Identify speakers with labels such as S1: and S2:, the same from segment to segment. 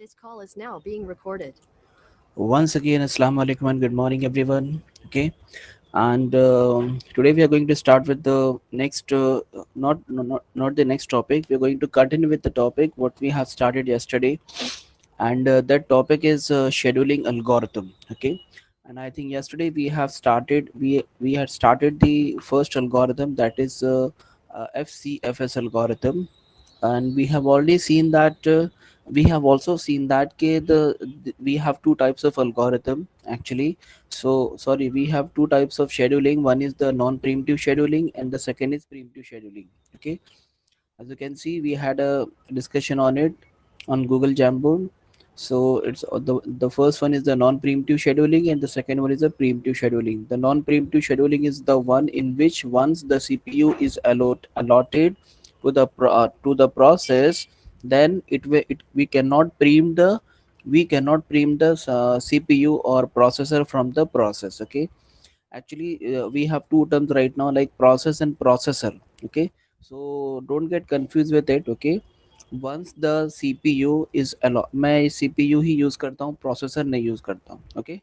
S1: This call is now being recorded.
S2: Once again, Assalamu alaikum and good morning, everyone. Okay, and today we are going to start with the next, not the next topic. We are going to continue with the topic what we have started yesterday, and that topic is scheduling algorithm. Okay, and I think yesterday we had started the first algorithm, that is FCFS algorithm, and we have already seen that we have also seen that we have two types of algorithm actually. So sorry, we have two types of scheduling. One is the non-preemptive scheduling and the second is preemptive scheduling. Okay, as you can see, we had a discussion on it on Google Jamboard. So it's the first one is the non-preemptive scheduling and the second one is the preemptive scheduling. The non-preemptive scheduling is the one in which once the CPU is allotted to to the process, then we cannot preempt the CPU or processor from the process. Okay, actually we have two terms right now, like process and processor. Okay, so don't get confused with it. Okay, once the CPU is मैं CPU ही use करता हूँ, processor नहीं use करता हूँ. Okay,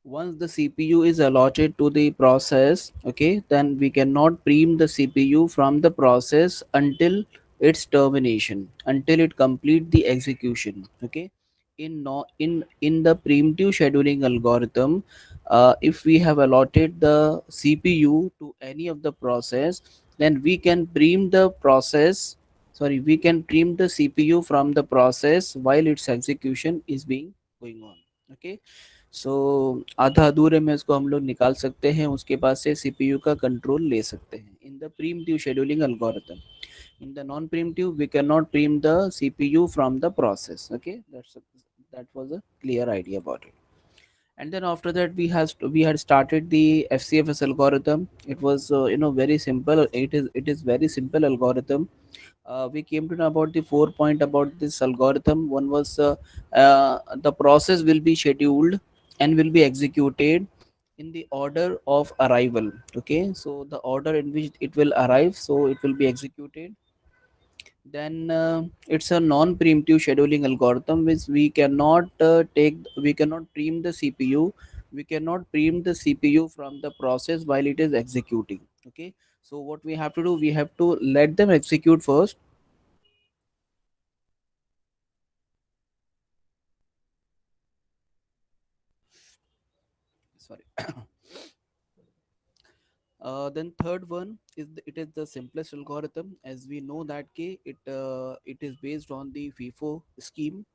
S2: once the CPU is allotted to the process, okay, then we cannot preempt the CPU from the process until its termination, until it complete the execution. Okay, in no in the preemptive scheduling algorithm, if we have allotted the CPU to any of the process, then we can preempt the process. Sorry, we can preempt the CPU from the process while its execution is being going on. Okay, सो आधा अधूरे में इसको हम लोग निकाल सकते हैं, उसके पास से सीपीयू का कंट्रोल ले सकते हैं in the preemptive scheduling algorithm. In the non-preemptive, we cannot preempt the CPU from the process. Okay, that was a clear idea about it. And then after that, we had started the FCFS algorithm. It was very simple. It is very simple algorithm. We came to know about the 4 point about this algorithm. One was the process will be scheduled and will be executed in the order of arrival. Okay, so the order in which it will arrive, so it will be executed. Then it's a non-preemptive scheduling algorithm, which we cannot preempt the CPU. We cannot preempt the CPU from the process while it is executing. Okay, so what we have to do, we have to let them execute first. Sorry. Then third one is it is the simplest algorithm, as we know that it is based on the FIFO scheme.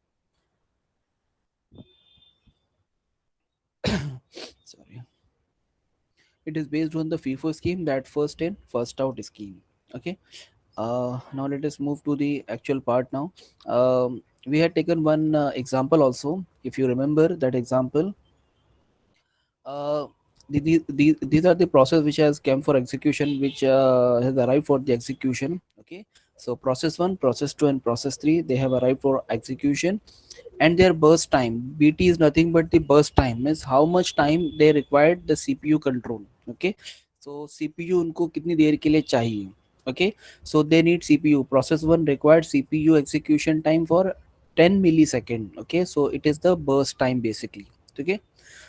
S2: Sorry, it is based on the FIFO scheme, that first in first out scheme. Okay. Now let us move to the actual part now. We had taken one example also, if you remember that example. uh, these are the process which has come for execution, which has arrived for the execution. Okay, so process 1, process 2 and process 3, they have arrived for execution, and their burst time bt is nothing but the burst time, means how much time they required the CPU control. Okay, so CPU उनको कितनी देर के लिए चाहिए. Okay, so they need CPU. Process 1 required CPU execution time for 10 millisecond. Okay, so it is the burst time basically. Okay,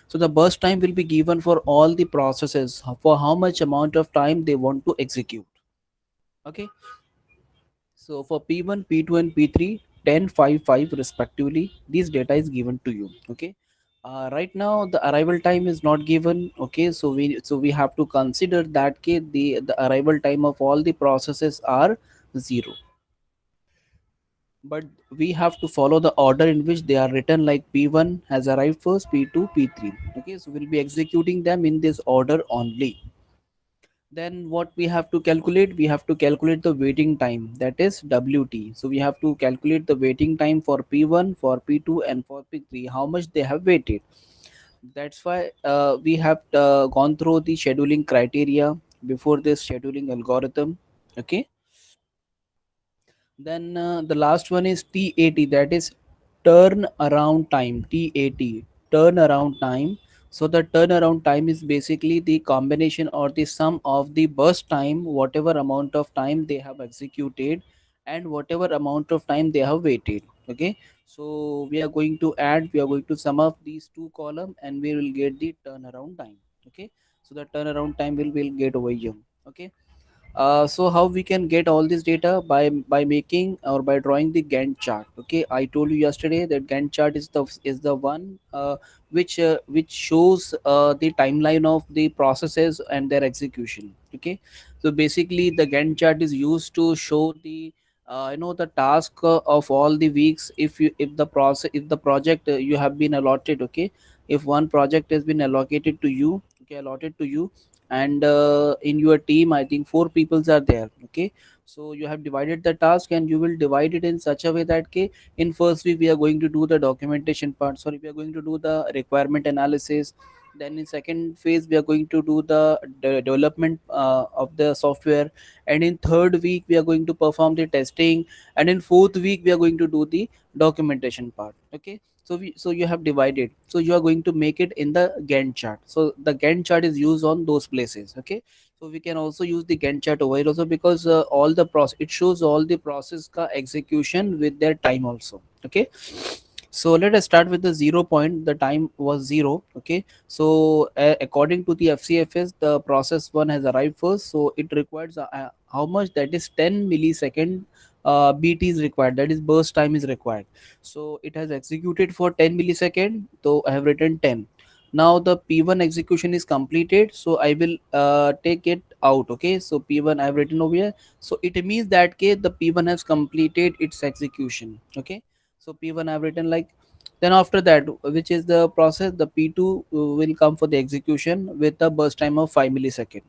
S2: so the burst time will be given for all the processes for how much amount of time they want to execute. Okay, so for P1, P2 and P3, 10, 5, 5 respectively, this data is given to you. Okay, right now the arrival time is not given. Okay, so we have to consider that the arrival time of all the processes are 0, but we have to follow the order in which they are written, like P1 has arrived first, P2, P3. Okay, so we'll be executing them in this order only. Then what we have to calculate, we have to calculate the waiting time, that is WT. So we have to calculate the waiting time for P1, for P2 and for P3, how much they have waited. That's why we have gone through the scheduling criteria before this scheduling algorithm. Okay, then the last one is TAT, that is turn around time. TAT, turn around time. So the turnaround time is basically the combination or the sum of the burst time, whatever amount of time they have executed, and whatever amount of time they have waited. Okay, so we are going to sum up these two column and we will get the turnaround time. Okay, so the turnaround time will get over here. Okay, so how we can get all this data by making or by drawing the Gantt chart. Okay, I told you yesterday that Gantt chart is the one which shows the timeline of the processes and their execution. Okay, so basically the Gantt chart is used to show the the task of all the weeks. If the project you have been allotted. Okay, if one project has been allocated to you, okay, allotted to you, and in your team I think four peoples are there. Okay, so you have divided the task and you will divide it in such a way that, okay, in first week we are going to do the documentation part, sorry, we are going to do the requirement analysis. Then in second phase we are going to do the development of the software, and in third week we are going to perform the testing, and in fourth week we are going to do the documentation part. Okay, so you have divided, so you are going to make it in the Gantt chart. So the Gantt chart is used on those places. Okay, so we can also use the Gantt chart over here also, because all the process, it shows all the process ka execution with their time also. Okay, so let us start with the 0 point. The time was 0. Okay, so according to the FCFS, the process one has arrived first, so it requires how much, that is 10 millisecond BT is required, that is burst time is required. So it has executed for 10 millisecond, so I have written 10. Now the P1 execution is completed, so I will take it out. Okay, so P1 I have written over here, so it means that case the P1 has completed its execution. Okay, so P1 I have written like, then after that, which is the process, the P2 will come for the execution with a burst time of 5 millisecond.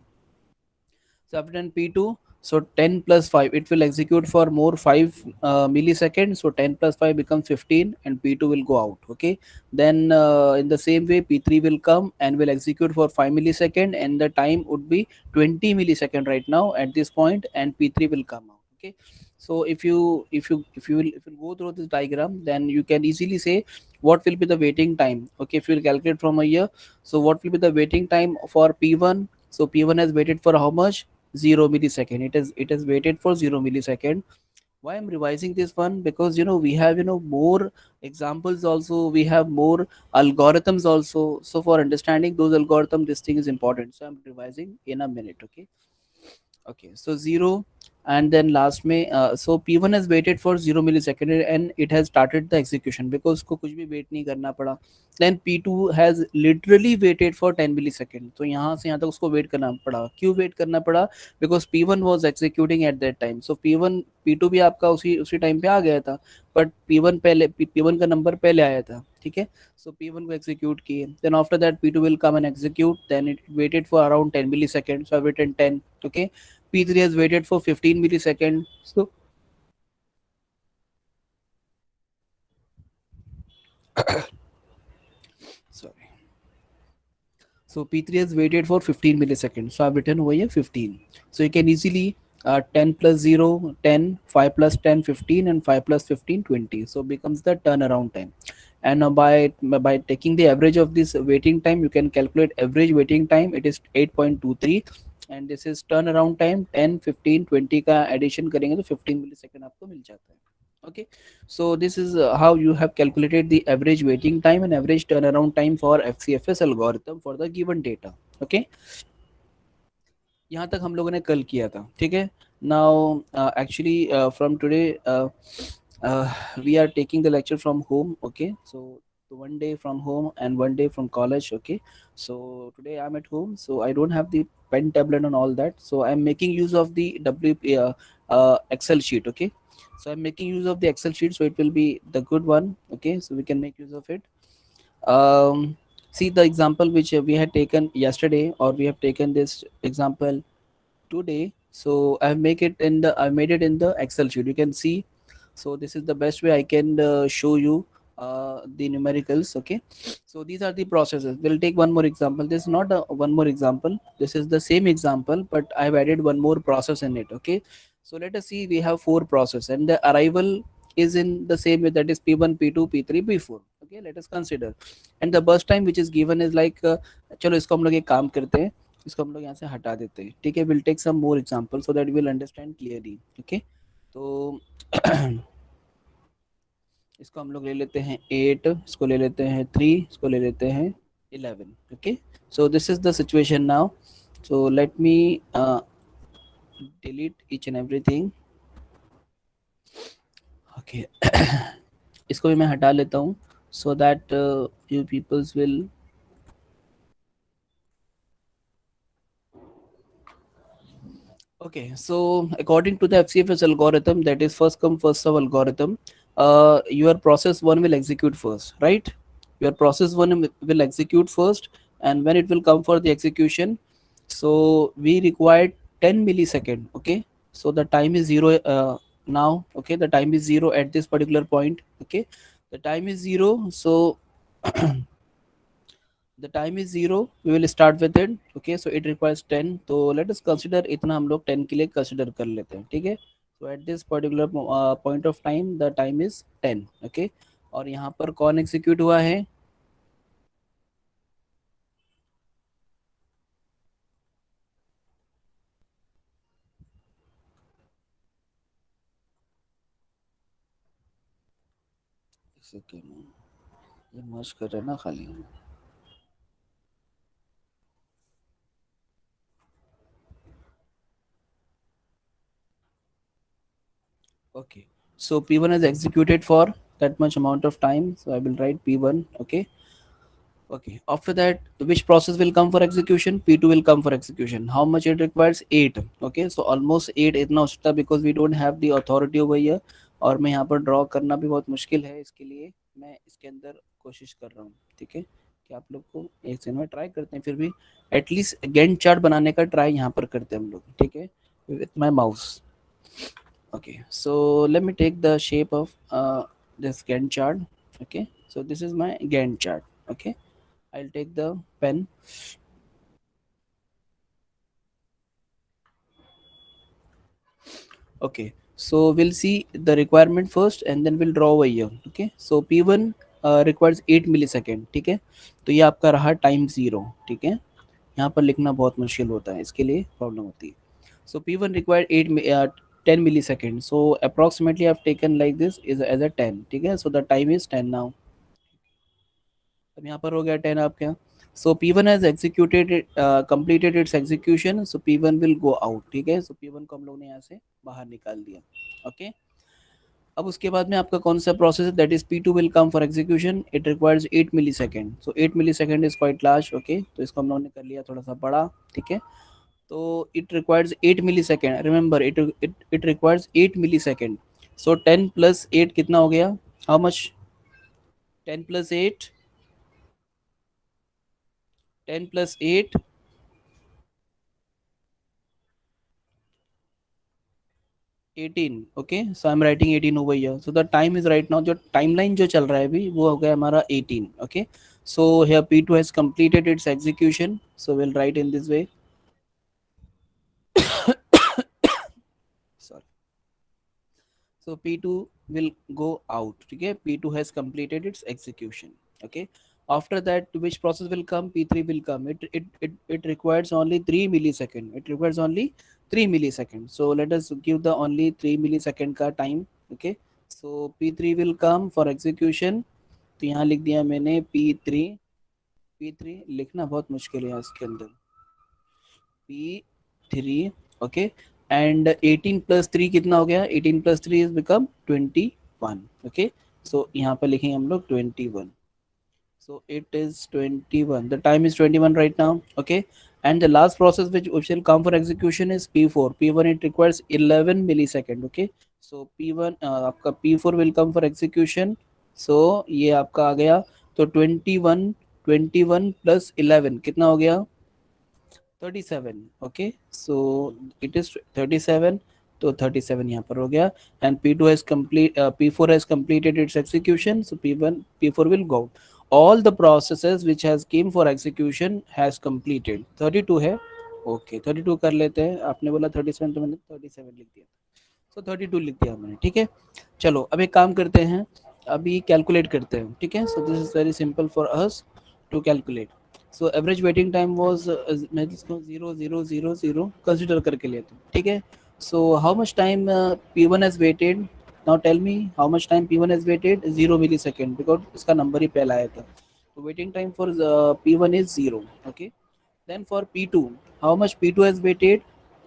S2: So after 10 P2, so 10 plus 5, it will execute for more 5 milliseconds. So 10 plus 5 becomes 15 and P2 will go out. Okay. Then in the same way, P3 will come and will execute for 5 millisecond, and the time would be 20 millisecond right now at this point, and P3 will come out. Okay. So if you go through this diagram, then you can easily say what will be the waiting time. Okay, if you will calculate from a year, so what will be the waiting time for P1? So P1 has waited for how much? 0 millisecond. It has waited for 0 millisecond. Why I'm revising this one? Because we have more examples also, we have more algorithms also. So for understanding those algorithms, this thing is important. So I'm revising in a minute. Okay. Okay, so 0, and then last May. So P1 has waited for 0 millisecond and it has started the execution because उसको कुछ भी wait नहीं करना पड़ा. Then P2 has literally waited for 10 millisecond. तो यहाँ से यहाँ तक उसको wait करना पड़ा. क्यों wait करना पड़ा? Because P1 was executing at that time. So P1 P2 भी आपका उसी उसी टाइम पे आ गया था, बट P1 का नंबर पहले आया था. ठीक है, so P1 को execute किए. Then after that P2 will come and execute. Then it waited for around 10 milliseconds. So I've written 10. Okay, P3 has waited for 15 milliseconds. So sorry. So P3 has waited for 15 milliseconds. So I've written over here 15. So you can easily 10 plus 0, 10, 5 plus 10, 15, and 5 plus 15, 20. So becomes the turnaround time. And by taking the average of this waiting time, you can calculate average waiting time. It is 8.23, and this is turnaround time 10, 15, 20 का addition करेंगे तो 15 millisecond आपको मिल जाता है. Okay, so this is how you have calculated the average waiting time and average turnaround time for FCFS algorithm for the given data. Okay, यहाँ तक हम लोगों ने कल किया था. ठीक है, now actually from today we are taking the lecture from home. Okay, so one day from home and one day from college. Okay, so today I'm at home, so I don't have the pen, tablet and all that, so I'm making use of the Excel sheet. Okay, so I'm making use of the Excel sheet, so it will be the good one. Okay, so we can make use of it. See the example which we had taken yesterday, or we have taken this example today. So I made it in the Excel sheet, you can see. So this is the best way I can show you the numericals. Okay, so these are the processes. We'll take one more example. This is not one more example, this is the same example, but I've added one more process in it. Okay, so let us see, we have four process and the arrival is in the same way, that is P1, P2, P3, P4. Okay, let us consider. And the burst time which is given is like चलो इसको हम लोग एक काम करते हैं, इसको हम लोग यहाँ से हटा देते हैं. ठीक है, will take some more example so that will understand clearly. Okay, तो इसको हम लोग ले लेते हैं 8, इसको ले लेते हैं 3, इसको ले लेते हैं 11. Okay, so this is the situation now. So let me delete each and everything. Okay. इसको भी मैं हटा लेता हूँ so that you peoples will. Okay, so according to the FCFS algorithm, that is first come first serve algorithm, your process one will execute first, right? Your process one will execute first, and when it will come for the execution, so we require 10 millisecond. Okay, so the time is zero now. Okay, the time is zero at this particular point. Okay, the time is zero. So the time is zero, we will start with it. Okay, so it requires 10, तो let us consider इतना हम लोग 10 के लिए consider कर लेते हैं, ठीक है. So at this particular point of time the time is 10. Okay, और यहाँ पर कौन execute हुआ है? एक सेकेंड, ये मर्ज कर रहे हैं ना खाली. Okay, so P1 is executed for that much amount of time, so I will write P1. Okay. Okay. After that, which process will come for execution? P2 will come for execution. How much it requires? 8. Okay. So almost 8 इतना हो सकता है because we don't have the authority over here. और मैं यहाँ पर draw करना भी बहुत मुश्किल है, इसके लिए मैं इसके अंदर कोशिश कर रहा हूँ. ठीक है, कि आप लोग को एक सेकंड में ट्राई करते हैं, फिर भी एटलीस्ट गैंट चार्ट बनाने का ट्राई यहाँ पर करते हैं हम लोग. ठीक है, with my mouse. Okay, so let me take the shape of this Gantt chart. Okay, so this is my Gantt chart. Okay, I'll take the pen. Okay, so we'll see the requirement first and then we'll draw over here. Okay, so P1 requires 8 millisecond. ठीक है, तो ये आपका रहा time zero. ठीक है, यहाँ पर लिखना बहुत मुश्किल होता है, इसके लिए प्रॉब्लम होती है. So P1 required 10 millisecond. So approximately I've taken like this is as a 10. ठीक है, so the time is 10 now. अब यहाँ पर हो गया 10 आपके यहाँ. सो P1 has executed completed it's execution, so P1 will go out. ठीक है, सो P1 को हम लोग ने यहाँ से बाहर निकाल दिया. ओके, अब उसके बाद में आपका कौन सा प्रोसेस है? That is P2 will come for execution. It requires 8 millisecond. So 8 millisecond is quite large. Okay, तो इसको हम लोगों ने कर लिया थोड़ा सा बड़ा. ठीक है, तो it requires 8 millisecond. Remember it requires 8 millisecond. So 10 plus 8 कितना हो गया? How much? 10 plus 8, 10 plus 8, 18. Okay, so I'm writing 18 over here. So the time is right now, जो timeline जो चल रहा है अभी वो हो गया हमारा 18. Okay, so here P2 has completed its execution, so we'll write in this way. Sorry. So P2 will go out. Okay, P2 has completed its execution. Okay, after that which process will come? P3 will come. It requires only 3 millisecond. It requires only 3 millisecond. So let us give the only 3 millisecond का time. Okay, so P3 will come for execution. तो यहाँ लिख दिया मैंने P3. P3 लिखना बहुत मुश्किल है इसके अंदर. P3. Okay, and 18 plus 3 कितना हो गया? 18 plus 3 is become 21. Okay, so यहाँ पर लिखेंगे हम लोग 21. So it is 21. The time is 21 right now. Okay, and the last process which will come for execution is P4. P1 it requires 11 millisecond. Okay, so P1 आपका P4 will come for execution. So ये आपका आ गया, तो 21 plus 11 कितना हो गया? 37. Okay, so it is 37. तो 37 यहाँ पर हो गया. And P2 has P4 has completed its execution, so P4 will go. All the processes which has came for execution has completed. 32 है. Okay, 32 कर लेते हैं. आपने बोला 37 तो मैंने 37 लिख दिया. So 32 लिख दिया मैंने. ठीक है, चलो अब एक काम करते हैं, अभी कैलकुलेट करते हैं. ठीक है, so this is very simple for us to calculate. So average waiting time was, मैं इसको 0 0 0 0 कंसिडर करके लेता हूँ. ठीक है, so how much time P1 has waited? Now tell me how much time P1 has waited? 0 millisecond, because इसका number ही पहला आया था. So waiting time for P1 is 0. Okay. Then for P2, how much P2 has waited?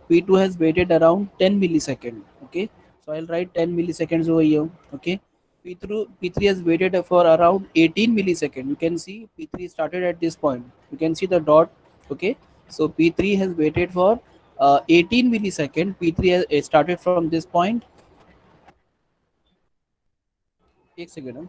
S2: P2 has waited around 10 millisecond. Okay. So I'll write 10 milliseconds over here. Okay. P3 has waited for around 18 millisecond. You can see P3 started at this point. You can see the dot. Okay. So P3 has waited for 18 millisecond. P3 has started from this point. एक second.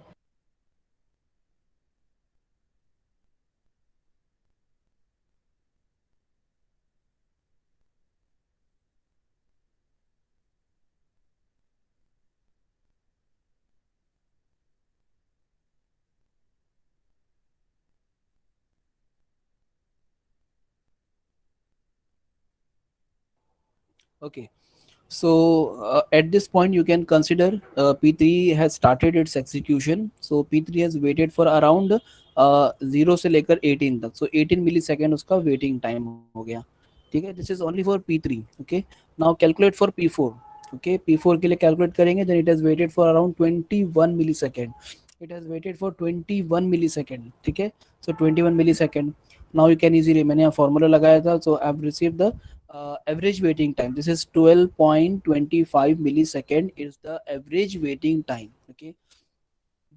S2: Okay. So at this point you can consider P3 has started its execution. So P3 has waited for around 0 से लेकर 18 तक. So 18 millisecond उसका waiting time हो गया. ठीक है. This is only for P3. Okay. Now calculate for P4. Okay. P4 के लिए calculate करेंगे. Then it has waited for around 21 millisecond. It has waited for 21 millisecond. ठीक है. So 21 millisecond. Now you can easily, मैंने यहाँ formula लगाया था. So I've received the average waiting time. This is 12.25 millisecond is the average waiting time. Okay.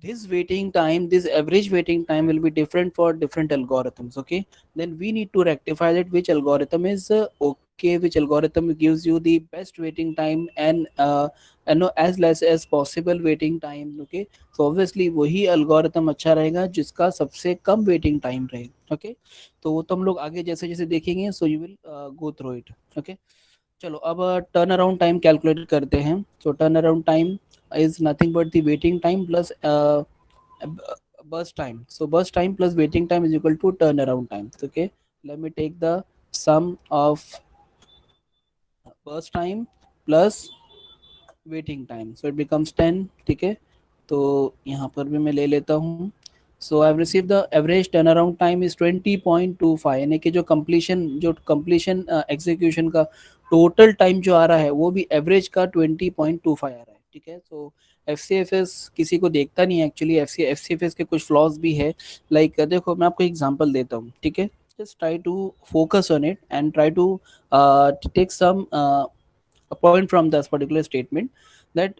S2: This average waiting time will be different for different algorithms. Okay. Then we need to rectify that which algorithm is okay, which algorithm gives you the best waiting time and no as less as possible waiting time. Okay. So obviously वही algorithm अच्छा रहेगा जिसका सबसे कम waiting time रहे. Okay. तो वो तो हम लोग आगे जैसे जैसे देखेंगे. So you will go through it. Okay. चलो अब टर्न अराउंड टाइम कैलकुलेट करते हैं. सो turn around time is nothing but the waiting time plus burst time. So burst time plus waiting time is equal to turnaround time. Okay, let me take the sum of burst time plus waiting time. So it becomes 10. ठीक है. तो यहाँ पर भी मैं ले लेता हूँ. So I receive the average turn around time is 20.25, यानी कि जो कंप्लीशन एग्जीक्यूशन का टोटल टाइम जो आ रहा है वो भी एवरेज का 20.25 आ रहा है. ठीक है. तो एफ सी एफ एस किसी को देखता नहीं है actually. F C F S के कुछ फ्लॉज भी है. लाइक देखो मैं आपको एग्जांपल देता हूँ. ठीक है. just try to focus on it and try to take some a point from this particular statement, that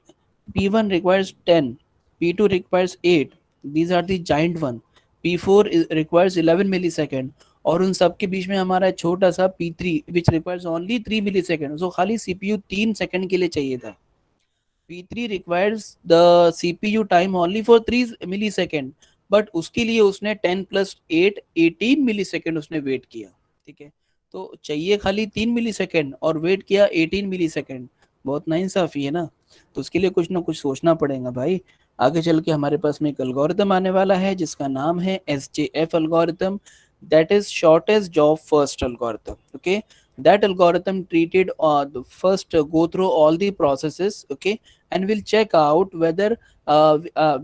S2: P1 requires 10, P2 requires 8. These are the giant one. P4 requires 11 millisecond. और उन सब के बीच में हमारा छोटा सा P3 which requires only 3 millisecond. So खाली CPU 3 second के लिए चाहिए था. P3 requires the CPU time only for 3 millisecond, but उसके लिए उसने 10 प्लस 8 18 मिलीसेकेंड उसने वेट किया. ठीक है. तो चाहिए खाली 3 मिलीसेकेंड और वेट किया 18 मिलीसेकेंड. बहुत नाइंसाफी है ना. तो उसके लिए कुछ ना कुछ सोचना पड़ेगा भाई. आगे चल के हमारे पास में एक एल्गोरिथम आने वाला है जिसका नाम है SJF algorithm. That is shortest job first algorithm. Okay. That algorithm treated the first go through all the processes. Okay. And we'll check out whether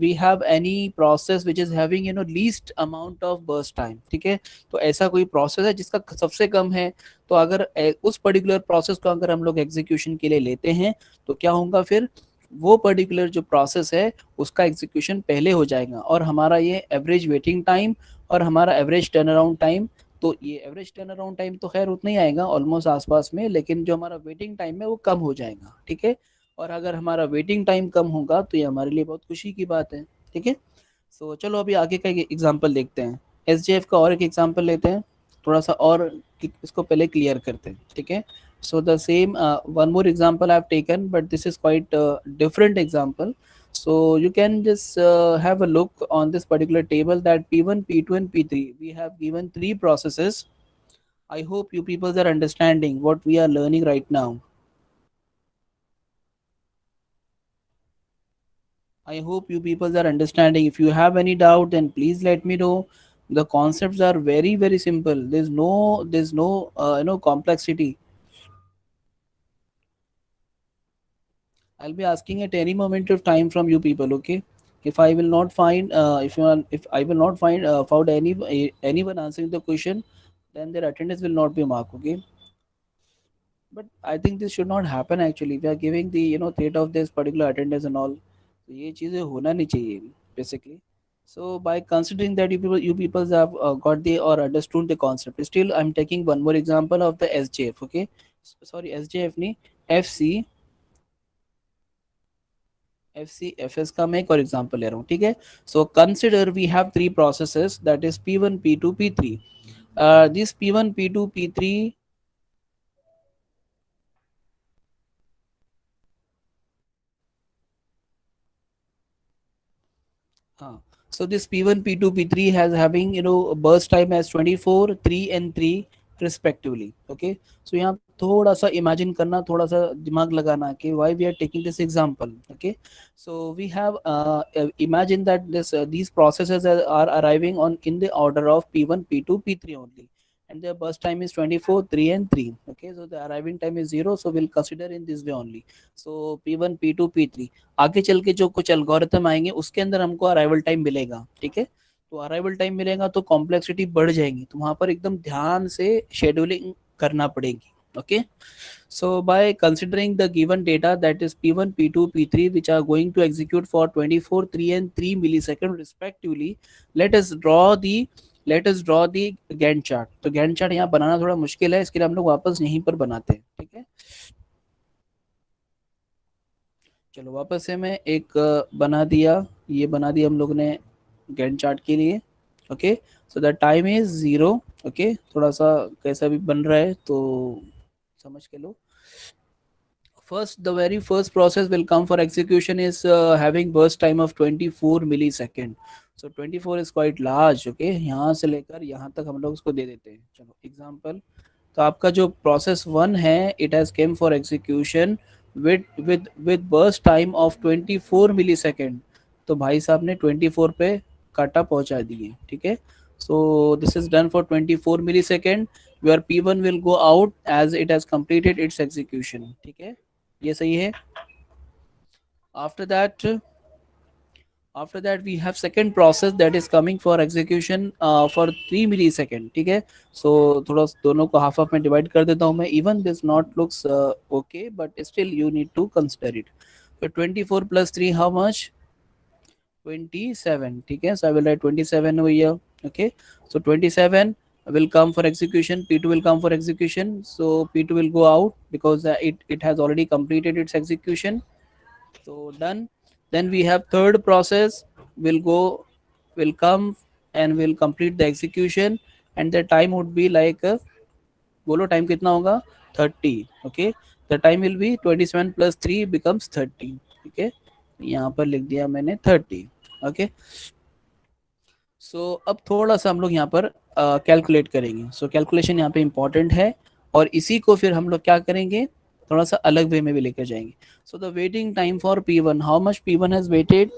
S2: we have any process which is having least amount of burst time. ठीक है. तो ऐसा कोई process है जिसका सबसे कम है. तो अगर उस पर्टिकुलर प्रोसेस को अगर हम लोग एग्जीक्यूशन के लिए लेते हैं तो क्या होगा फिर, वो पर्टिकुलर जो प्रोसेस है उसका एग्जीक्यूशन पहले हो जाएगा और हमारा ये एवरेज वेटिंग टाइम और हमारा एवरेज टर्न अराउंड टाइम. तो ये एवरेज टर्न अराउंड टाइम तो खैर उतना ही आएगा ऑलमोस्ट आसपास में, लेकिन जो हमारा वेटिंग टाइम है वो कम हो जाएगा. ठीक है. और अगर हमारा वेटिंग टाइम कम होगा तो ये हमारे लिए बहुत खुशी की बात है. ठीक है. सो चलो अभी आगे का एग्जांपल देखते हैं. एसजेएफ का और एक एग्जांपल लेते हैं. थोड़ा सा और इसको पहले क्लियर करते हैं. ठीक है. So the same one more example I've taken, but this is quite a different example. So you can just have a look on this particular table that P1, P2 and P3. We have given three processes. I hope you people are understanding what we are learning right now. I hope you people are understanding. If you have any doubt, then please let me know. The concepts are very very simple. There's no complexity. I'll be asking at any moment of time from you people. Okay. If I will not find if I will not find found anyone answering the question, then their attendance will not be marked. Okay. But I think this should not happen actually. We are giving the threat of this particular attendance and all. तो ये चीज़ें होना नहीं चाहिए basically. So by considering that you people have got the or understood the concept, still I'm taking one more example of the SJF. Okay, sorry, SJF नहीं, FC. FCFS का मैं एक और एग्जांपल ले रहा हूँ, ठीक है. So consider we have three processes, that is P1 P2 P3. This P1 P2 P3. हाँ. So this P1 P2 P3 has having burst time as 24 3 and 3 respectively. Okay, so यहाँ थोड़ा सा इमेजिन करना, थोड़ा सा दिमाग लगाना कि why we are taking this example. Okay, so we have imagine that these processes are arriving on in the order of P1 P2 P3 only, and their burst time is 24 3 and 3. Okay, so the arriving time is 0, so we'll consider in this way only. So P1 P2 P3, आगे चल के जो कुछ algorithm आएंगे उसके अंदर हमको arrival time मिलेगा, ठीक है. तो अराइवल टाइम मिलेगा तो कॉम्प्लेक्सिटी बढ़ जाएगी, तो वहां पर एकदम ध्यान से शेड्यूलिंग करना पड़ेगी. Okay, so by considering the given data, that is P1 P2 P3, which are going to execute for 24 3 and 3 millisecond respectively, let us draw the let us draw the Gantt chart. तो Gantt chart यहाँ बनाना थोड़ा मुश्किल है, इसके लिए हम लोग वापस यहीं पर बनाते हैं, ठीक है. चलो वापस से मैं एक बना दिया, ये बना दिया हम लोग ने गैंट चार्ट के लिए. Okay, so the time is 0. Okay, थोड़ा सा कैसा भी बन रहा है तो समझ के लो. First, the very first process will come for execution is having burst time of 24 millisecond. So 24 is quite large. Okay, यहाँ से लेकर यहाँ तक हम लोग उसको दे देते हैं. चलो एग्जाम्पल, तो आपका जो प्रोसेस वन है, it has came for execution with burst time of 24 millisecond. तो भाई साहब ने 24 पे काटा पहुंचा दिए, ठीक है. So this is done for 24 millisecond. Your P1 will go out as it has completed its execution, ठीक है. ये सही है. after that after that we have second process that is coming for execution for 3 millisecond, ठीक है. so थोड़ा दोनों को हाफ हाफ में डिवाइड कर देता हूँ मैं. even this not looks okay, but still you need to consider it. so 24 plus 3 how much? 27, ठीक है. so I will write 27 over here. Okay, so 27 will come for execution, P2 will come for execution, so P2 will go out because it has already completed its execution. So done. Then we have third process will come and will complete the execution, and the time would be like बोलो time कितना होगा? 30. Okay, the time will be 27 plus 3 becomes 30. ठीक है, यहाँ पर लिख दिया मैंने 30. ओके, सो अब थोड़ा सा हम लोग यहाँ पर कैलकुलेट करेंगे. सो कैलकुलेशन यहाँ पे इंपॉर्टेंट है, और इसी को फिर हम लोग क्या करेंगे, थोड़ा सा अलग वे में भी लेकर जाएंगे. So the waiting time for P1, how much P1 has waited,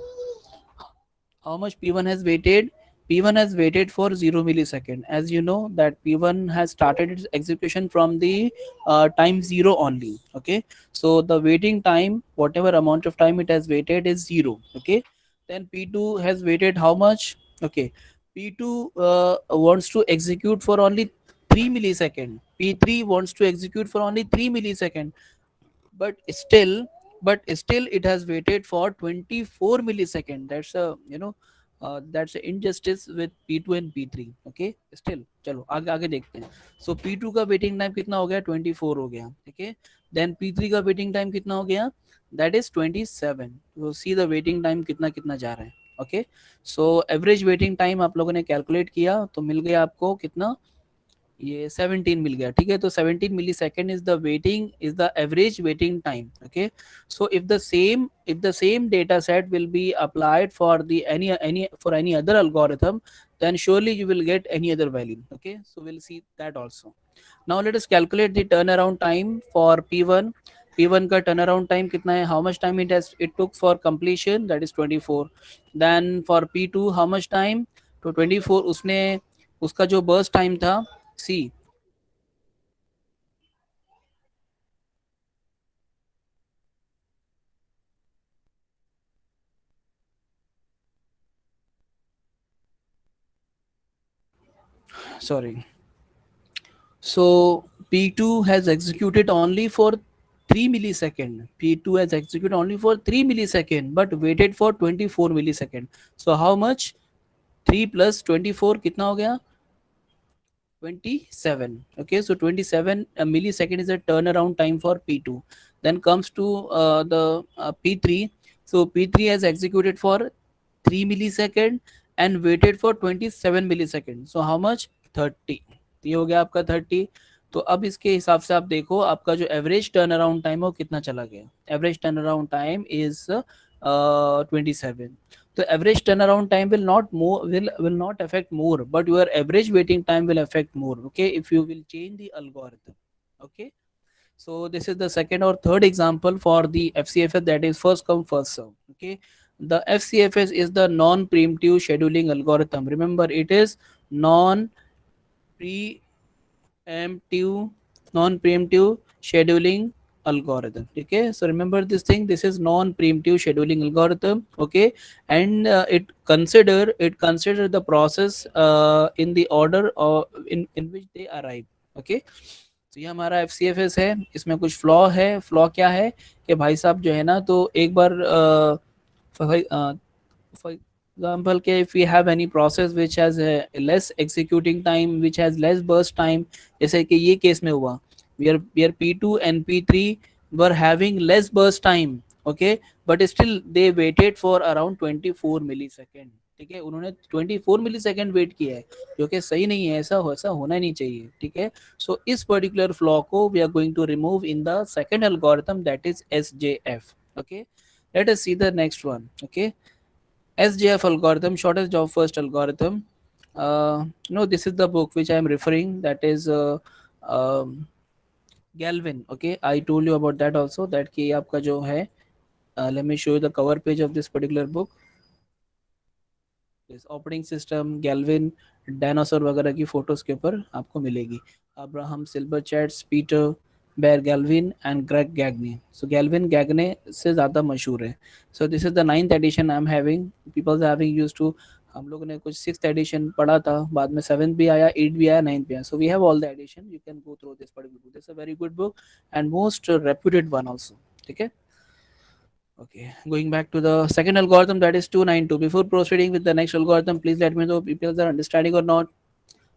S2: how much P1 has waited? P1 has waited for 0 millisecond. As you know that P1 has started its execution from the time 0 only. Okay, so the waiting time, whatever amount of time it has waited is 0. Okay, then P2 has waited how much? Okay, P2 wants to execute for only 3 millisecond. P3 wants to execute for only 3 millisecond, but still it has waited for 24 millisecond. That's a that's a injustice with P2 and P3. Okay, still चलो आगे आगे देखते हैं. So P2 का waiting time कितना हो गया? 24 हो गया, ठीक है. देन P3 का वेटिंग टाइम कितना हो गया? That is 27. तो सी द वेटिंग टाइम कितना कितना जा रहा है. Okay, so average waiting time आप लोगों ने कैलकुलेट किया तो मिल गया आपको कितना? ये 17 मिल गया, ठीक है. तो 17 millisecond is the waiting, is the average waiting time. Okay, so if the same data set will be applied for the any other algorithm, then surely you will get any other value. Okay, so we'll see that also. Now let us calculate the turnaround time for P1. P1 का turnaround time कितना है? How much time it took for completion? That is 24. Then for P2 how much time? तो 24 उसने, उसका जो burst time था, सी, sorry. So P2 has executed only for 3 millisecond. P2 has executed only for 3 millisecond but waited for 24 millisecond. So how much? 3 plus 24 कितना हो गया? 27. Okay, so 27 millisecond is a turnaround time for P2. Then comes to the P3. So P3 has executed for 3 millisecond and waited for 27 millisecond. So how much? 30. तो ये हो गया आपका 30. तो अब इसके हिसाब से आप देखो आपका जो एवरेज टर्न अराउंड टाइम है वो कितना चला गया. Average turn around time is 27. So average turnaround time will not more will not affect more, but your average waiting time will affect more. Okay, if you will change the algorithm. Okay, so this is the second or third example for the FCFS, that is first come first serve. Okay, the FCFS is the non-preemptive scheduling algorithm. Remember, it is non-preemptive non-preemptive scheduling algorithm. Okay, so remember this thing, this is non-preemptive scheduling algorithm. Okay, and it consider the process in the order or in which they arrive. Okay, तो ये हमारा F C F S है. इसमें कुछ flaw है. Flaw क्या है कि भाई साहब जो है ना, तो एक बार for example के if we have any process which has a less executing time, which has less burst time, जैसे कि ये केस में हुआ, where P2 and P3 were having less burst time. Okay, but still they waited for around 24 millisecond. ठीक है, उन्होंने 24 millisecond wait किया है, जो कि सही नहीं है. ऐसा होना नहीं चाहिए. ठीक है, सो इस पर्टिकुलर फ्लॉ को we are going to remove in the second algorithm, that is SJF. Okay, let us see the next one. Okay, SJF algorithm, shortest job first algorithm. This is the book which I am referring, that is um, Galvin. Okay, I told you about that also, that कि आपका जो है, let me show you the cover page of this particular book. This operating system Galvin dinosaur वगैरह की photos के ऊपर आपको मिलेगी. अब्राहम सिल्वर चैट्स, पीटर बेर गैल्विन एंड ग्रेग गैगने. सो गैल्विन गैगने से ज़्यादा मशहूर है. So this is the 9th edition I am having. Peoples having used to, हम लोगों ने कुछ 6th एडिशन पढ़ा था, बाद में 7th भी आया, 8th भी आया, 9th भी आया. So we have all the edition. You can go through this particular book. This a very good book and most reputed one also. ठीक है. Okay, going back to the second algorithm, that is 292. Before proceeding with the next algorithm, please let me know people are understanding or not.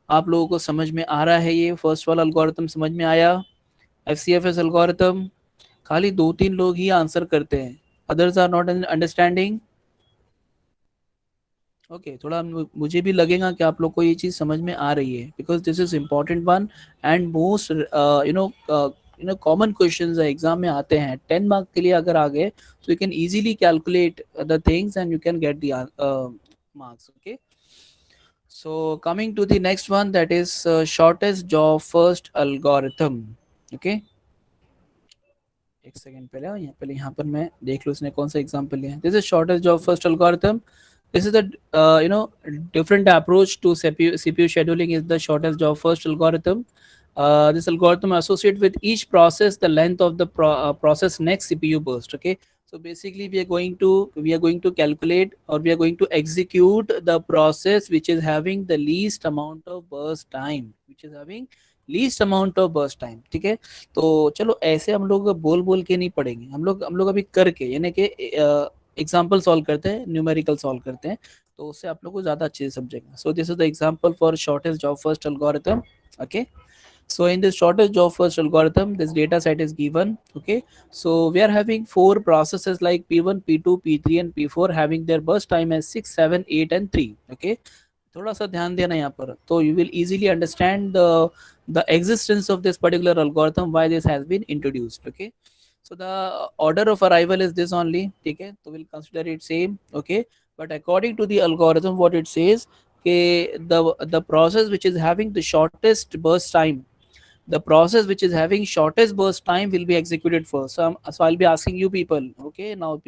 S2: आप लोगों को समझ में आ रहा है? ये फर्स्ट वाला algorithm समझ में आया? FCFS algorithm. खाली 2-3 लोग ही आंसर करते हैं, others are not understanding. Okay, थोड़ा मुझे भी लगेगा कि आप लोग को ये चीज़ समझ में आ रही है, because this is important one and most common questions exam में आते हैं. 10 मार्क के लिए अगर आ गए तो you can easily calculate the things and you can get the marks. Okay, so coming to the next one, that is shortest job first algorithm. Okay, एक सेकेंड पहले यहाँ पर मैं देख लूँ उसने कौन सा एग्जाम्पल लिया है. This is shortest job first algorithm. This is the different approach to CPU scheduling is the shortest job first algorithm. This algorithm associate with each process the length of the process next CPU burst. Okay, so basically we are going to calculate, or we are going to execute the process which is having the least amount of burst time, ठीक है. तो चलो ऐसे हम लोग बोल के नहीं पढ़ेंगे, हम लोग अभी करके, यानी कि एग्जाम्पल सॉल्व करते हैं, न्यूमेरिकल सॉल्व करते हैं, तो उससे आप लोग को ज़्यादा अच्छे से समझेंगे. सो this is the example for shortest job first algorithm. Okay, so in this shortest job first algorithm, this data set is given. Okay, so we are having 4 processes like P1, P2, P3 and P4 having their burst time as 6, 7, 8 and 3. Okay, थोड़ा सा ध्यान देना यहाँ पर, तो you will easily understand the existence of this particular algorithm, why this has been introduced. Okay, so the order of arrival is this only. ठीक है, so we'll consider it same. Okay, but according to the algorithm, what it says, the process which is having the shortest burst time, the process which is having shortest burst time will be executed first. So I'll be asking you people. Okay, now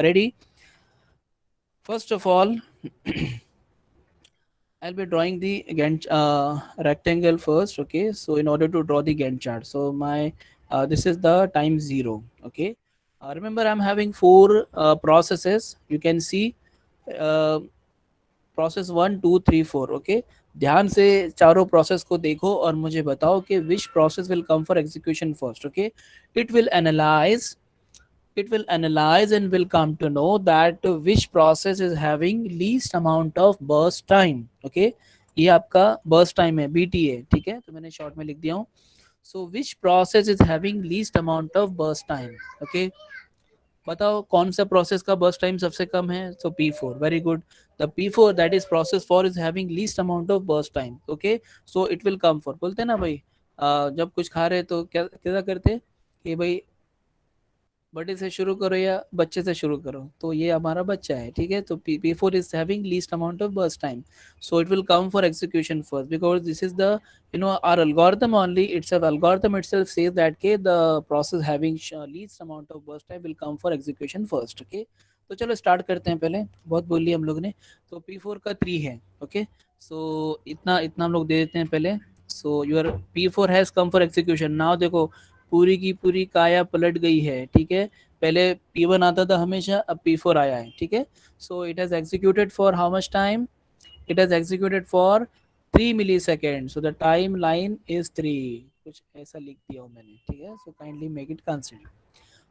S2: ready? First of all, I'll be drawing the Gantt rectangle first. Okay, so in order to draw the Gantt chart, so my this is the time 0. Okay, remember I'm having 4 processes. You can see process 1, 2, 3, 4. Okay, ध्यान से चारों process को देखो और मुझे बताओ कि which process will come for execution first. Okay, it will analyse, it will analyze and will come to know that which process is having least amount of burst time. Okay, ये आपका burst time है, BT है, ठीक है, तो मैंने short में लिख दिया हूँ. So which process is having least amount of burst time? Okay, बताओ कौन सा प्रोसेस का बर्स्ट टाइम सबसे कम है. सो P4, very good. The P4 that is process 4 is having least amount of burst time. Okay, so it will come for, बोलते हैं ना भाई, जब कुछ खा रहे तो क्या क्या करते हैं कि भाई बड़े से शुरू करो या बच्चे से शुरू करो, तो ये हमारा बच्चा है, ठीक है. तो P4 is having least amount of burst time, so it will come for execution first because this is the, you know, our algorithm only itself, algorithm itself says that okay, the process having least amount of burst time will come for execution first. Okay, तो चलो start करते हैं. पहले बहुत बोल लिया हम लोग ने, तो P4 का 3 है. ओके, सो इतना इतना हम लोग दे देते हैं पहले. So your P4 has come for execution. Now देखो पूरी की पूरी काया पलट गई है, ठीक है. पहले P1 आता था हमेशा, अब P4 आया है, ठीक है. So it has executed for how much time? It has executed for 3 millisecond. So the time line is 3, कुछ ऐसा लिख दिया हूँ मैंने, ठीक है. So kindly make it consider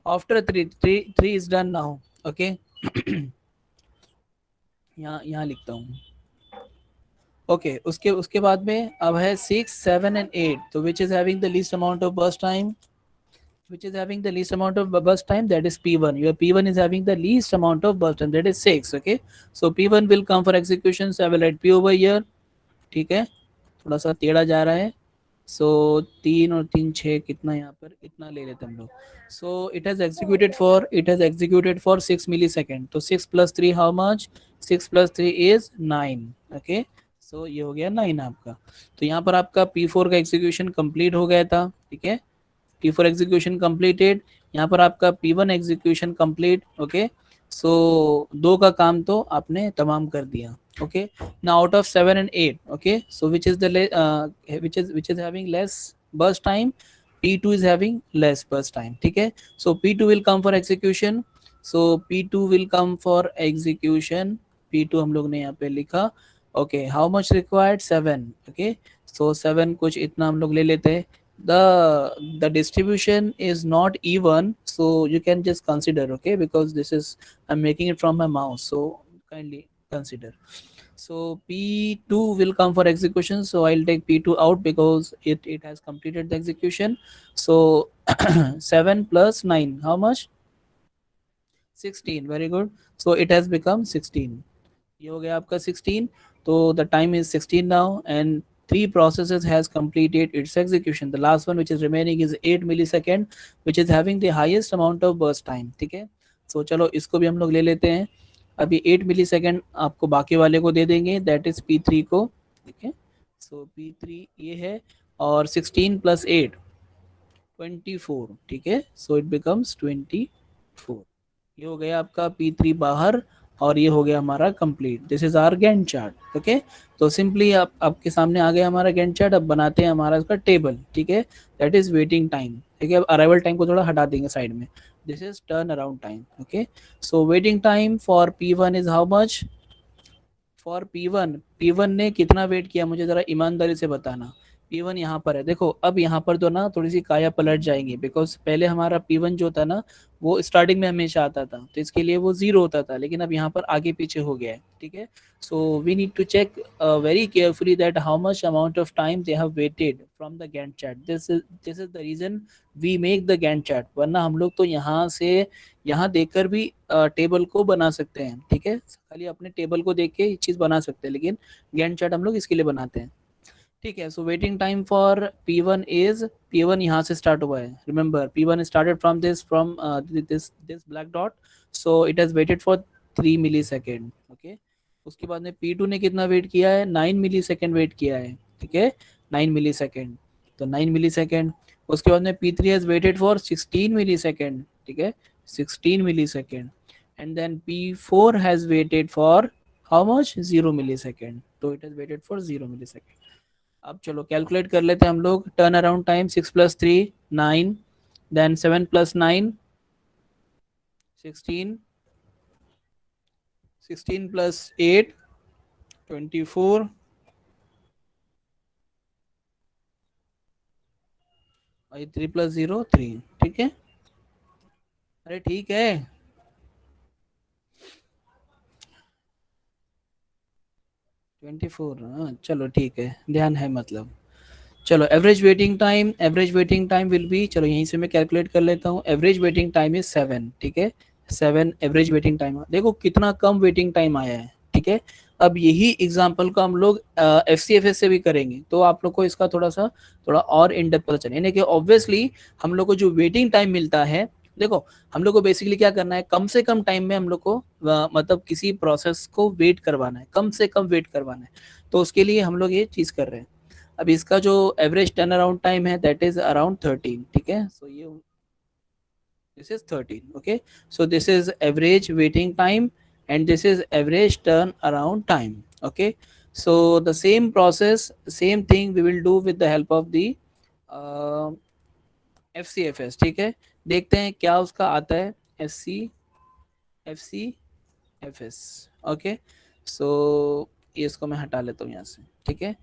S2: after 3 is done now. Okay, यहाँ यहाँ लिखता हूँ. ओके, उसके उसके बाद में अब है 6, 7 एंड 8. तो which is having the least amount of burst time? Which is having the least amount of burst time, that is P1. Your P1 is having the least amount of burst time, that is 6. Okay, so P1 will come for execution, so I will write P over here. ठीक है, थोड़ा सा टेढ़ा जा रहा है. सो 3 और 3 6 कितना, यहाँ पर इतना ले लेते हम लोग. So it has executed for 6 millisecond. तो 6 plus 3 how much? 6 plus 3 is 9. Okay, so ये हो गया 9 आपका. तो यहाँ पर आपका P4 का एग्जीक्यूशन कंप्लीट हो गया था, ठीक है. P4 execution completed. यहाँ पर आपका P1 एग्जीक्यूशन कंप्लीट. ओके, सो 2 का काम तो आपने तमाम कर दिया. Okay, now out of 7 and 8. Okay, so which is the which is having less burst time? P2 is having less burst time, ठीक है. So P2 will come for execution. So P2 will come for execution. P2 हम लोग ने यहाँ पे लिखा. Okay, how much required? 7. Okay, so 7 कुछ इतना हम लोग ले लेते हैं. The distribution is not even, so you can just consider. Okay, because this is, I'm making it from my mouse, so kindly consider. So P2 will come for execution, so I'll take P2 out because it has completed the execution. So 7 plus 9 how much? 16. Very good. So it has become 16. ये हो गया आपका 16. तो the time is 16 now and 3 processes has completed its execution. The last one which is remaining is 8 millisecond, which is having the highest amount of burst time. ठीक है, so चलो इसको भी हम लोग ले लेते हैं. अभी 8 मिलीसेकेंड आपको बाकी वाले को दे देंगे, दैट इज P3 को. ठीक है, सो P3 ये है और 16 प्लस 8 24. ठीक है, सो इट बिकम्स 24. ये हो गया आपका P3 बाहर और ये हो गया हमारा complete. This is our Gantt chart. Okay, तो सिंपली आप आपके सामने आ गया हमारा गैंट चार्ट. अब बनाते हैं हमारा इसका टेबल. ठीक है, दैट इज वेटिंग टाइम. ठीक है, अब अराइवल टाइम को थोड़ा हटा देंगे साइड में. This is turn around time. Okay, so waiting time for P1 is how much? For P1 ने कितना वेट किया मुझे जरा ईमानदारी से बताना. P1 यहाँ पर है, देखो अब यहाँ पर तो ना थोड़ी सी काया पलट जाएंगी बिकॉज पहले हमारा P1 जो था ना वो स्टार्टिंग में हमेशा आता था, तो इसके लिए वो 0 होता था, लेकिन अब यहाँ पर आगे पीछे हो गया है. ठीक है, so we need to check very carefully that how much amount of time they have waited from the Gantt chart. This is the reason we make the Gantt chart. वरना हम लोग तो यहाँ से यहाँ देखकर भी टेबल को बना सकते हैं. ठीक है, खाली अपने टेबल को देख के ये चीज़ बना सकते हैं, लेकिन गैंट चार्ट हम लोग इसके लिए बनाते हैं. ठीक है, so waiting time for P1 is, P1 यहाँ से स्टार्ट हुआ है. Remember P1 started from this black dot, so it has waited for 3 millisecond. Okay, उसके बाद में P2 ने कितना वेट किया है? 9 मिली सेकेंड वेट किया है. ठीक है, 9 मिली सेकेंड, तो 9 मिली सेकेंड. उसके बाद में P3 has waited for 16 millisecond. ठीक है, 16 millisecond. And then P4 has waited for how much? 0 millisecond. तो it has waited for 0 millisecond. अब चलो कैलकुलेट कर लेते हैं हम लोग. Turn around time 6 plus 3 9, then 7 plus 9 16, 16 plus 8 24, और 3 + 0 3, ठीक है। अरे ठीक है, 24, हाँ चलो ठीक है, ध्यान है मतलब। चलो average waiting time will be, चलो यहीं से मैं कैलकुलेट कर लेता हूँ। एवरेज वेटिंग टाइम इज 7, ठीक है। 7 एवरेज वेटिंग टाइम, देखो कितना कम वेटिंग टाइम आया है, ठीक है। अब यही एग्जांपल को हम लोग एफ सी एफ एस से भी करेंगे, तो आप लोग को इसका थोड़ा और इन डेप्थ पता चले, यानी कि ऑब्वियसली हम लोग को जो वेटिंग टाइम मिलता है, देखो हम लोग को बेसिकली क्या करना है, कम से कम टाइम में हम लोग को मतलब किसी प्रोसेस को वेट करवाना है, कम से कम वेट करवाना है। तो उसके लिए हम लोग ये चीज़ कर रहे हैं। अब इसका जो एवरेज टर्न अराउंड टाइम है दैट इज अराउंड 13, ठीक है। सो ये this is 13, okay. So this is average waiting time and this is average turn around time, okay. So the same process, same thing we will do with the help of the F C F S, ठीक है। देखते हैं क्या उसका आता है, F C F C F S, okay. So इसको मैं हटा लेता हूँ यहाँ से, ठीक है।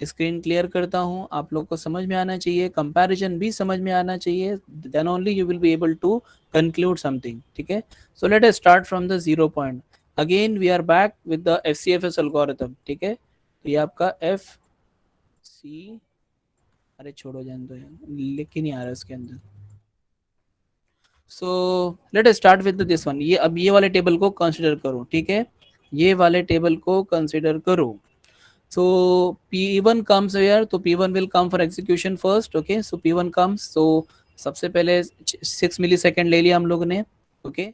S2: स्क्रीन क्लियर करता हूँ, आप लोग को समझ में आना चाहिए, कंपैरिजन भी समझ में आना चाहिए, then only you will be able to conclude something, ठीक है। So let us start from the 0 point. Again we are back with the F C F S algorithm, ठीक है। तो ये आपका एफ सी, अरे छोड़ो जान दो यार, लिख ही नहीं आ रहा है इसके अंदर। सो let us start with this one. ये अब ये वाले टेबल को कंसिडर करो, ठीक है। ये वाले टेबल को कंसिडर करो। So P1 comes here, तो P1 will come for execution first, okay। So P1 comes, so सबसे पहले 6 मिली सेकेंड ले लिया हम लोगों ने, ओके।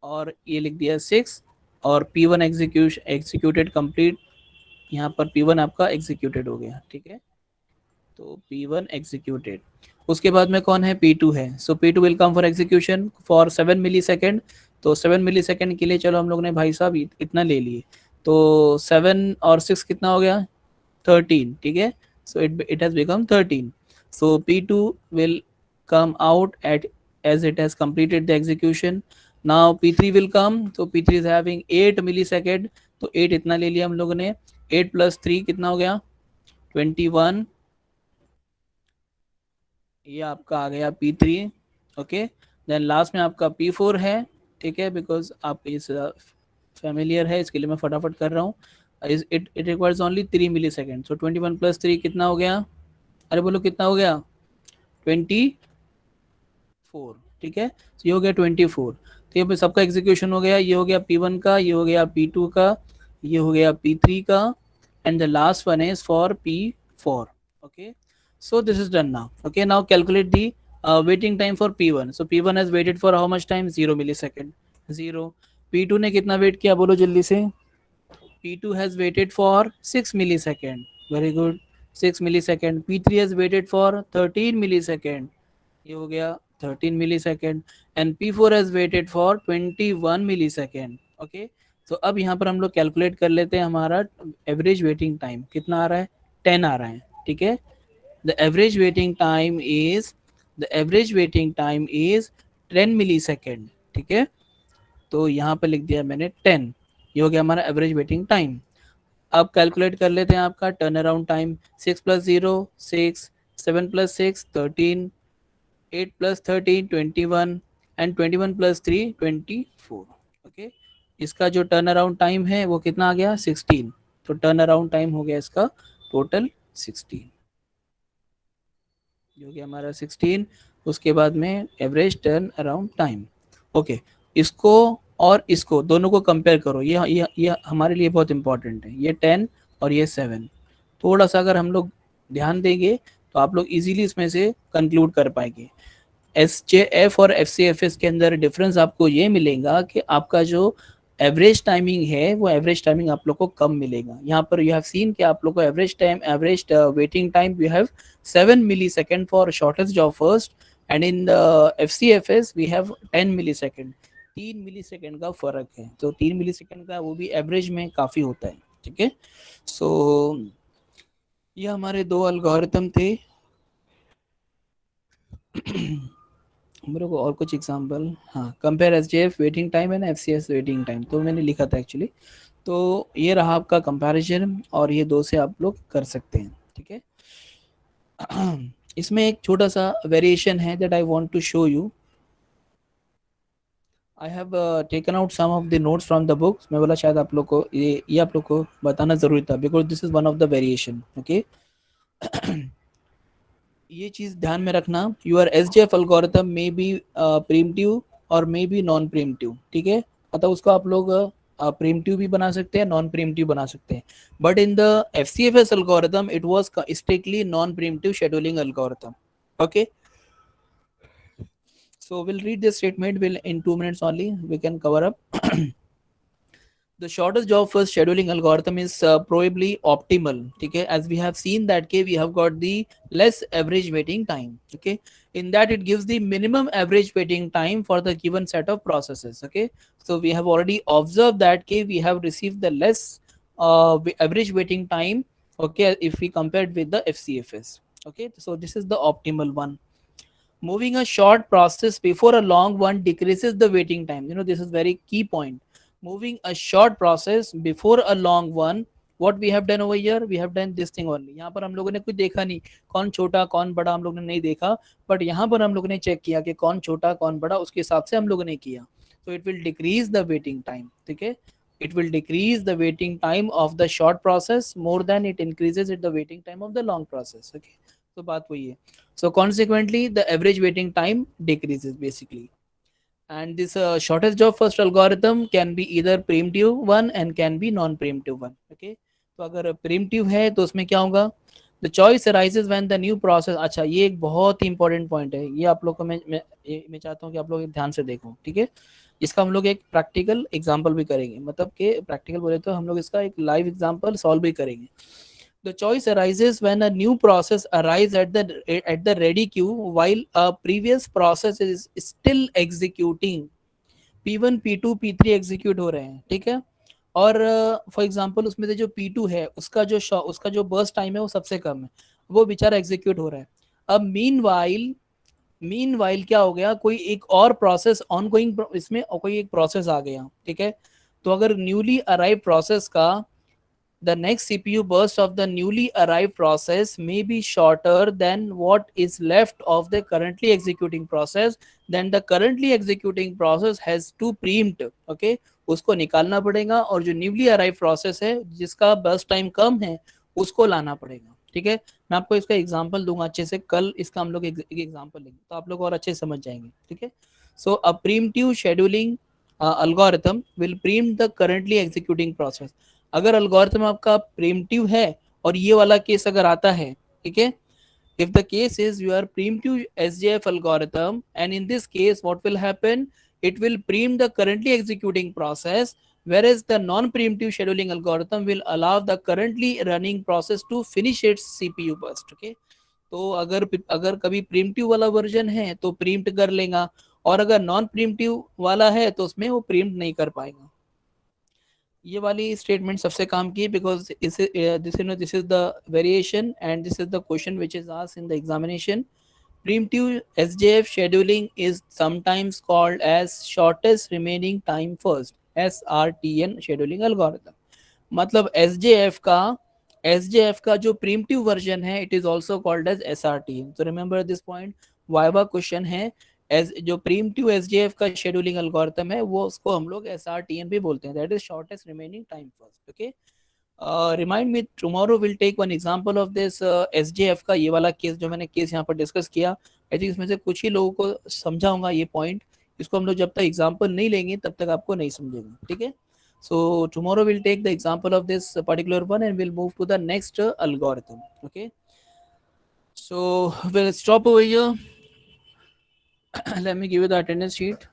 S2: और ये लिख दिया 6, और P1 एग्जीक्यूटेड कंप्लीट, यहाँ पर P1 आपका एग्जीक्यूटेड हो गया, ठीक है। तो P1 एग्जीक्यूटेड, उसके बाद में कौन है, P2 है। So P2 will come for execution for 7 millisecond. तो 7 मिली सेकेंड के लिए चलो हम लोग ने भाई साहब इतना ले लिए, तो 7 और 6 कितना हो गया, 13, ठीक है। So it has become 13. So P2 will come out at as it has completed the execution. Now P3 will come, so P3 is having 8 millisecond, तो 8 इतना ले लिया हम लोगों ने। 8 + 3 कितना हो गया, 21, ये आपका आ गया P3, ओके। देन लास्ट में आपका P4 है, ठीक है, बिकॉज आप इस फेमिलियर है, इसके लिए मैं फटाफट कर रहा हूँ। It it requires only 3 millisecond. So 21 + 3 कितना हो गया, अरे बोलो कितना हो गया, 24, ठीक है। तो ये हो गया 24। तो ये सबका एग्जीक्यूशन हो गया, ये हो गया P1 का, ये हो गया P2 का, ये हो गया P3 का, and the last one is for P4, okay. So this is done now. Okay, now calculate the waiting time for P1. So P1 has waited for how much time? 0 millisecond. 0. P2 ने कितना wait किया बोलो जल्दी से? P2 has waited for 6 millisecond. Very good. 6 millisecond. P3 has waited for 13 millisecond. ये हो गया 13 millisecond, and P4 has waited for 21 millisecond, okay. तो अब यहाँ पर हम लोग कैलकुलेट कर लेते हैं, हमारा एवरेज वेटिंग टाइम कितना आ रहा है, 10 आ रहा है, ठीक है। The average waiting time is, the average waiting time is 10 millisecond, ठीक है। तो यहाँ पर लिख दिया मैंने 10, ये हो गया हमारा एवरेज वेटिंग टाइम। अब कैलकुलेट कर लेते हैं आपका turn around time. 6 + 0 6, 7 + 6 13, 8 + 13 21, and 21 + 3 24, okay. इसका जो टर्न अराउंड टाइम है वो कितना आ गया, 16। तो टर्न अराउंड टाइम हो गया इसका टोटल 16, जो कि हमारा 16। उसके बाद में average turn around time, okay. इसको और इसको दोनों को कंपेयर करो, ये हमारे लिए बहुत इंपॉर्टेंट है, ये 10 और ये 7। थोड़ा सा अगर हम लोग ध्यान देंगे तो आप लोग इजीली इसमें से कंक्लूड कर पाएंगे। एस जे एफ और एफ सी एफ एस के अंदर डिफरेंस आपको ये मिलेगा कि आपका जो एवरेज टाइमिंग है वो एवरेज टाइमिंग आप लोग को कम मिलेगा। यहाँ पर यू हैव सीन कि आप लोग को average time, average waiting time you have 7 millisecond for shortest job first, and in the F C F S we have 10 millisecond. 3 millisecond का फर्क है, तो 3 मिली सेकेंड का वो भी एवरेज में काफ़ी होता है, ठीक है। सो ये हमारे दो एल्गोरिथम थे। मेरे को और कुछ एग्जांपल, हाँ, compare S J F waiting time and F C S waiting time, तो मैंने लिखा था एक्चुअली। तो ये रहा आपका कंपैरिजन, और ये दो से आप लोग कर सकते हैं, ठीक है। इसमें एक छोटा सा वेरिएशन है that I want to show you. I have taken out some of the notes from the books. मैं बोला शायद आप लोग को ये आप लोग को बताना ज़रूरी था because this is one of the variation. Okay, ये चीज़ ध्यान में रखना. Your S D F algorithm may be preemptive और मे बी नॉन प्रीमटिव. ठीक है, अतः उसको आप लोग प्रीमटिव भी बना सकते हैं, नॉन प्रीमटिव बना सकते हैं. But in the F C F S algorithm it was strictly non preemptive scheduling algorithm. Okay, so we'll read this statement. Will in 2 minutes only we can cover up. The shortest job first scheduling algorithm is probably optimal. Okay, as we have seen that we have got the less average waiting time. Okay, in that it gives the minimum average waiting time for the given set of processes. Okay, so we have already observed that we have received the less average waiting time. Okay, if we compare it with the FCFS. Okay, so this is the optimal one. Moving a short process before a long one decreases the waiting time. This is very key point. Moving a short process before a long one, what we have done over here, we have done this thing only. यहाँ पर हम लोगों ने कुछ देखा नहीं, कौन छोटा कौन बड़ा हम लोगों ने नहीं देखा, बट यहाँ पर हम लोगों ने चेक किया कि कौन छोटा कौन बड़ा, उसके हिसाब से हम लोगों ने किया. So it will decrease the waiting time. ठीक है, it will decrease the waiting time of the short process more than it increases the waiting time of the long process. Okay, so बात वही है. So consequently, the average waiting time decreases basically. And this shortest job first algorithm can be either preemptive one and can be non-preemptive one. Okay, तो अगर preemptive है तो उसमें क्या होगा? The choice arises when the new process. अच्छा, ये एक बहुत ही इंपॉर्टेंट पॉइंट है. ये आप लोग को मैं चाहता हूँ कि आप लोग ध्यान से देखो. ठीक है, इसका हम लोग एक प्रैक्टिकल एग्जाम्पल भी करेंगे. मतलब कि प्रैक्टिकल बोले तो हम लोग इसका एक लाइव एग्जाम्पल सॉल्व भी करेंगे. The choice arises when a new process arrives at the ready queue while a previous process is still executing. P1, P2, P3 execute हो रहे हैं. ठीक है, और फॉर एग्जांपल उसमें से जो P2 है उसका जो बर्स्ट टाइम है वो सबसे कम है, वो बेचारा एग्जीक्यूट हो रहा है. अब मीनवाइल क्या हो गया, कोई एक और प्रोसेस ऑनगोइंग इसमें कोई एक प्रोसेस आ गया. ठीक है, तो अगर न्यूली अराइव प्रोसेस का the next CPU burst of the newly arrived process may be shorter than what is left of the currently executing process, then the currently executing process has to preempt. Okay, उसको निकालना पड़ेगा और जो newly arrive process है जिसका burst time कम है उसको लाना पड़ेगा. ठीक है, मैं आपको इसका एग्जांपल दूंगा अच्छे से. कल इसका हम लोग एक एग्जांपल लेंगे तो आप लोग और अच्छे समझ जाएंगे. ठीक है, सो अ प्रीम्प्टिव scheduling algorithm will preempt the currently executing process. अगर algorithm आपका preemptive है और ये वाला केस अगर आता है, ठीक है, if the case is your preemptive SJF algorithm, and in this case what will happen, it will preempt the currently executing process, whereas the non-preemptive scheduling algorithm will allow the currently running process to finish its CPU burst. Okay, तो अगर कभी प्रीम्प्टिव वाला version है तो प्रीम्प्ट कर लेगा, और अगर नॉन प्रीम्प्टिव वाला है तो उसमें वो प्रीम्प्ट नहीं कर पाएगा. ये वाली स्टेटमेंट सबसे काम की because this is the variation and this is the question which is asked in the examination. Primitive SJF scheduling is sometimes called as shortest remaining time first SRTN scheduling algorithm. मतलब S J F का जो preemptive version है it is also called as S R T. तो remember this point, viva question है. As जो preemptive S J F का scheduling algorithm है वो उसको हम लोग एस आर टी एन भी बोलते हैं, that is shortest remaining time first. Okay, remind me tomorrow will take one example of this S J F का ये वाला केस जो मैंने केस यहाँ पर डिस्कस किया. आई थिंक इसमें से कुछ ही लोगों को समझाऊंगा ये पॉइंट. इसको हम लोग जब तक एग्जाम्पल नहीं लेंगे तब तक आपको नहीं समझेगा. ठीक है, so tomorrow we'll take the example of this particular one and we'll move to the next algorithm. Okay, so we'll stop over here. Let me give you the attendance sheet.